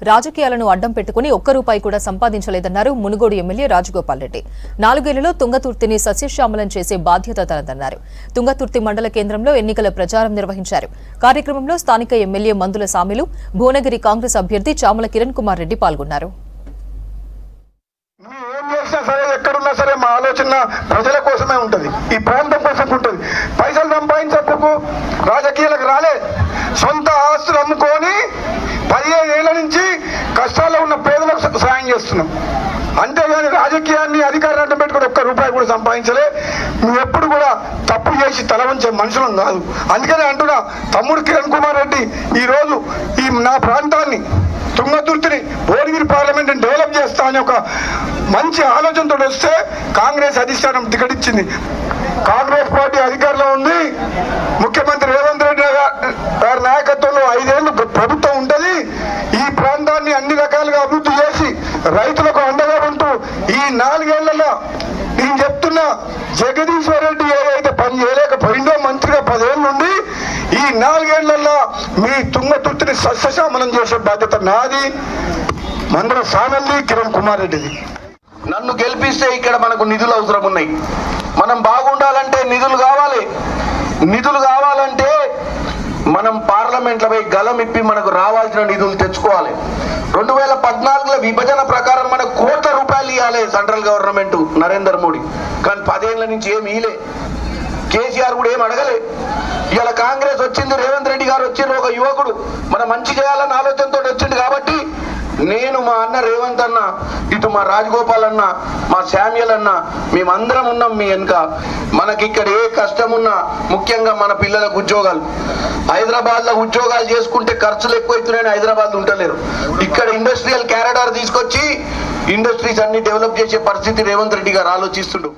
రాజకీయాలను అడ్డం పెట్టుకుని ఒక్క రూపాయి కూడా సంపాదించలేదన్నారు మునుగోడు ఎమ్మెల్యే రాజగోపాల్ రెడ్డి. 4 ఏళ్లలో తుంగతుర్తిని సస్యశ్యామలం చేసే బాధ్యత తనదన్నారు. తుంగతుర్తి మండల కేంద్రంలో ఎన్నికల ప్రచారం నిర్వహించారు. కార్యక్రమంలో స్థానిక ఎమ్మెల్యే మందుల సామిలు, భువనగిరి కాంగ్రెస్ అభ్యర్థి చామల కిరణ్ కుమార్ రెడ్డి పాల్గొన్నారు. ఎక్కడున్నా సరే మా ఆలోచన ప్రజల కోసమే ఉంటది, ఈ ప్రాంతం కోసం ఉంటది. పైసలు సంపాదించేందుకు రాజకీయాలకు రాలే, సొంత ఆస్తులు అమ్ముకొని 15 ఏళ్ల నుంచి కష్టాల్లో ఉన్న పేదలకు సాయం చేస్తున్నాం. అంతేగాని రాజకీయాన్ని అధికారాన్ని అడ్డం పెట్టుకుని ఒక్క రూపాయి కూడా సంపాదించలే. నువ్వు ఎప్పుడు కూడా తప్పు చేసి తల వంచే మనుషులం కాదు. అందుకనే అంటున్నా, తమ్ముడు కిరణ్ కుమార్ రెడ్డి ఈరోజు ఈ నా ప్రాంతాన్ని తుంగతుర్తిని భువనగిరి పార్లమెంట్ డెవలప్ చేస్తా అనే ఒక మంచి ఆలోచనతో వస్తే కాంగ్రెస్ అధిష్టానం టికెట్ ఇచ్చింది. కాంగ్రెస్ పార్టీ అధికారంలో ఉంది. ముఖ్యమంత్రి రేవంత్ రెడ్డి గారి నాయకత్వంలో 5 ఏళ్ళు ప్రభుత్వం ఉంటుంది. ఈ ప్రాంతాన్ని అన్ని రకాలుగా అభివృద్ధి చేసి రైతులకు అండగా ఉంటూ ఈ 4 ఏళ్లలో నేను చెప్తున్నా, జగదీశ్వర్ రెడ్డి ఏదైతే పని చేయలేకపోయిందో మంత్రిగా 10 ఏళ్ళు నుండి ఈ 4 ఏళ్లలో మీ తుంగతుర్తిని సస్యశ్యామలం చేసే బాధ్యత నాది, మందుల సామల్లి, కిరణ్ కుమార్ రెడ్డిది. నన్ను గెలిపిస్తే ఇక్కడ మనకు నిధులు అవసరం ఉన్నాయి. మనం బాగుండాలంటే నిధులు కావాలి. నిధులు కావాలంటే మనం పార్లమెంట్లో పోయి గలం ఇప్పి మనకు రావాల్సిన నిధులు తెచ్చుకోవాలి. 2014లో విభజన ప్రకారం మనకు కోట్ల రూపాయలు ఇవ్వాలి సెంట్రల్ గవర్నమెంట్ నరేంద్ర మోడీ, కానీ 10 ఏళ్ల నుంచి ఏమి ఇలే. కేసీఆర్ కూడా ఏం అడగలే. ఇలా కాంగ్రెస్ వచ్చింది, రేవంత్ రెడ్డి గారు వచ్చిండ్రు, ఒక యువకుడు మన మంచి చేయాలన్న ఆలోచనతో వచ్చింది. కాబట్టి నేను, మా అన్న రేవంత్ అన్న, ఇటు మా రాజగోపాల్ అన్న, మా శామ్యుల్ అన్న, మేమందరం ఉన్నాం మీ వెనుక. మనకి ఇక్కడ ఏ కష్టం ఉన్నా, ముఖ్యంగా మన పిల్లలకు ఉద్యోగాలు, హైదరాబాద్లో ఉద్యోగాలు చేసుకుంటే ఖర్చులు ఎక్కువైతున్నాయని హైదరాబాద్ ఉండలేరు. ఇక్కడ ఇండస్ట్రియల్ క్యారిడార్ తీసుకొచ్చి ఇండస్ట్రీస్ అన్ని డెవలప్ చేసే పరిస్థితి రేవంత్ రెడ్డి గారు ఆలోచిస్తుండు.